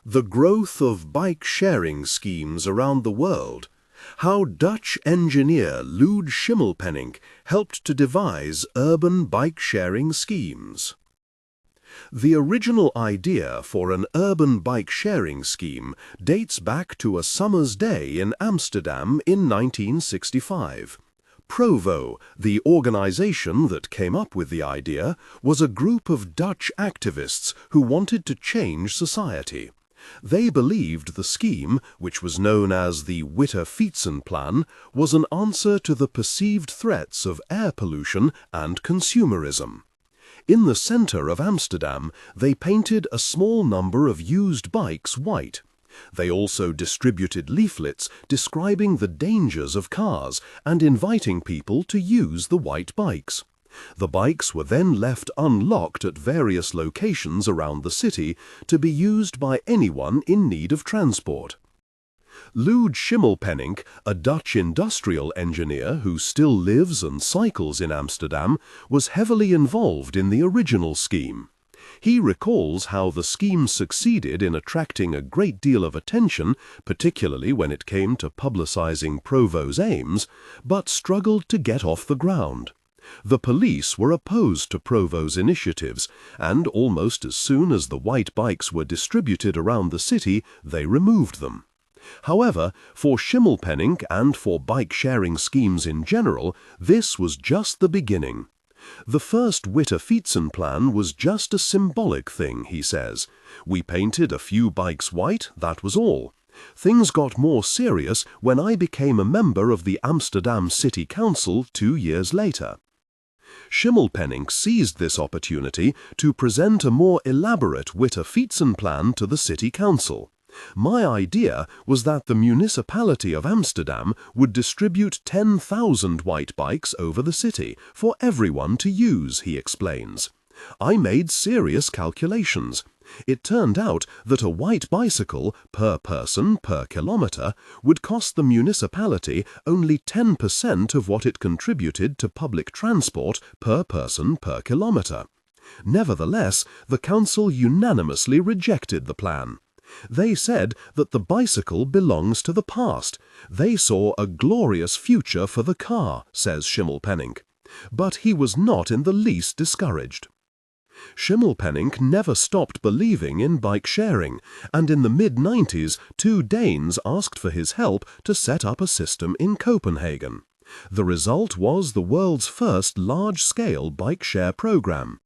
The growth of bike-sharing schemes around the world. How Dutch engineer Lud Schimmelpennink helped to devise urban bike-sharing schemes. The original idea for an urban bike-sharing scheme dates back to a summer's day in Amsterdam in 1965. Provo, the organization that came up with the idea, was a group of Dutch activists who wanted to change society. They believed the scheme, which was known as the Witterfietsen plan, was an answer to the perceived threats of air pollution and consumerism. In the center of Amsterdam, they painted a small number of used bikes white. They also distributed leaflets describing the dangers of cars and inviting people to use the white bikes. The bikes were then left unlocked at various locations around the city to be used by anyone in need of transport. Lud Schimmelpennink, a Dutch industrial engineer who still lives and cycles in Amsterdam, was heavily involved in the original scheme. He recalls how the scheme succeeded in attracting a great deal of attention, particularly when it came to publicizing Provo's aims, but struggled to get off the ground. The police were opposed to Provo's initiatives, and almost as soon as the white bikes were distributed around the city, they removed them. However, for Schimmelpennink and for bike-sharing schemes in general, this was just the beginning. The first Witterfietsen plan was just a symbolic thing, he says. We painted a few bikes white, that was all. Things got more serious when I became a member of the Amsterdam City Council 2 years later. Schimmelpennink seized this opportunity to present a more elaborate Witterfietsen plan to the City Council. My idea was that the municipality of Amsterdam would distribute 10,000 white bikes over the city for everyone to use, he explains. I made serious calculations. It turned out that a white bicycle per person per kilometer would cost the municipality only 10% of what it contributed to public transport per person per kilometer. Nevertheless, the council unanimously rejected the plan. They said that the bicycle belongs to the past. They saw a glorious future for the car, says Schimmelpennink. But he was not in the least discouraged. Schimmelpennink never stopped believing in bike sharing, and in the mid-90s, 2 Danes asked for his help to set up a system in Copenhagen. The result was the world's first large-scale bike share program.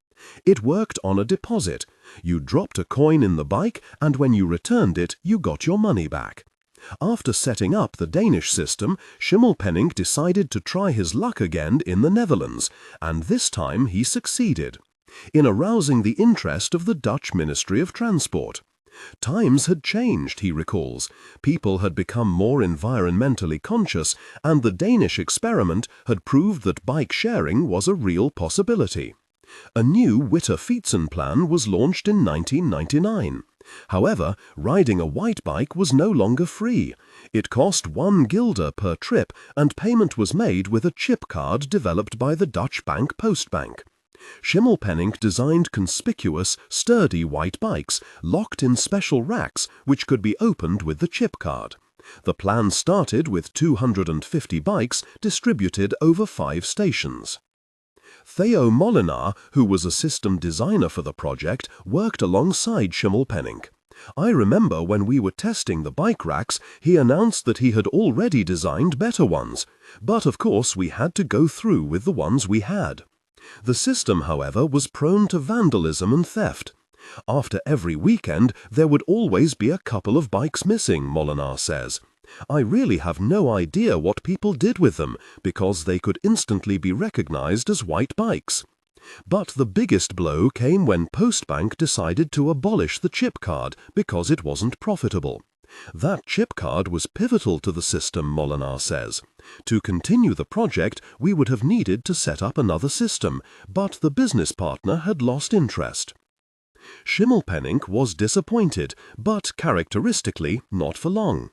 It worked on a deposit. You dropped a coin in the bike, and when you returned it, you got your money back. After setting up the Danish system, Schimmelpennink decided to try his luck again in the Netherlands, and this time he succeeded in arousing the interest of the Dutch Ministry of Transport. Times had changed, he recalls. People had become more environmentally conscious, and the Danish experiment had proved that bike sharing was a real possibility. A new Witterfietsen plan was launched in 1999. However, riding a white bike was no longer free. It cost 1 guilder per trip, and payment was made with a chip card developed by the Dutch bank Postbank. Schimmelpennink designed conspicuous, sturdy white bikes, locked in special racks, which could be opened with the chip card. The plan started with 250 bikes distributed over 5 stations. Theo Molenaar, who was a system designer for the project, worked alongside Schimmelpennink. I remember when we were testing the bike racks, he announced that he had already designed better ones. But of course we had to go through with the ones we had. The system, however, was prone to vandalism and theft. After every weekend, there would always be a couple of bikes missing, Molenaar says. I really have no idea what people did with them, because they could instantly be recognized as white bikes. But the biggest blow came when Postbank decided to abolish the chip card because it wasn't profitable. That chip card was pivotal to the system, Molenaar says. To continue the project, we would have needed to set up another system, but the business partner had lost interest. Schimmelpennink was disappointed, but characteristically not for long.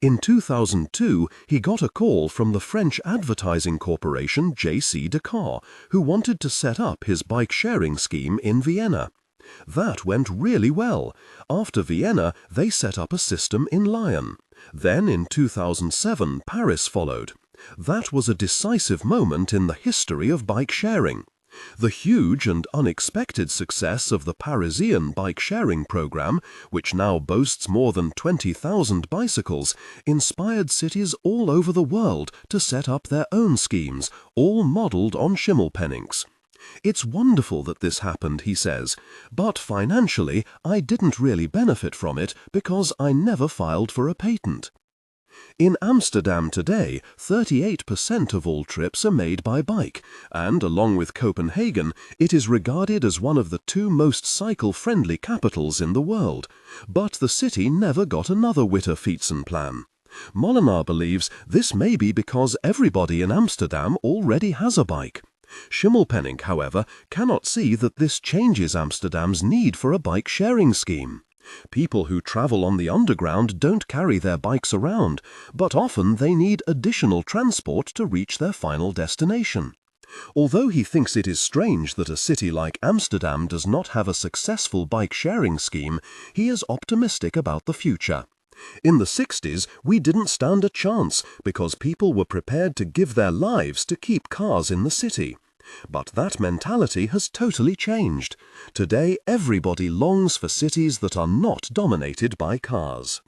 In 2002, he got a call from the French advertising corporation J.C. Decaux, who wanted to set up his bike-sharing scheme in Vienna. That went really well. After Vienna, they set up a system in Lyon. Then in 2007, Paris followed. That was a decisive moment in the history of bike sharing. The huge and unexpected success of the Parisian bike-sharing program, which now boasts more than 20,000 bicycles, inspired cities all over the world to set up their own schemes, all modelled on Schimmelpenninks. It's wonderful that this happened, he says, but financially I didn't really benefit from it because I never filed for a patent. In Amsterdam today, 38% of all trips are made by bike, and along with Copenhagen, it is regarded as one of the 2 most cycle-friendly capitals in the world. But the city never got another Witterfietsen plan. Molenaar believes this may be because everybody in Amsterdam already has a bike. Schimmelpennink, however, cannot see that this changes Amsterdam's need for a bike-sharing scheme. People who travel on the underground don't carry their bikes around, but often they need additional transport to reach their final destination. Although he thinks it is strange that a city like Amsterdam does not have a successful bike-sharing scheme, he is optimistic about the future. In the 60s, we didn't stand a chance because people were prepared to give their lives to keep cars in the city. But that mentality has totally changed. Today, everybody longs for cities that are not dominated by cars.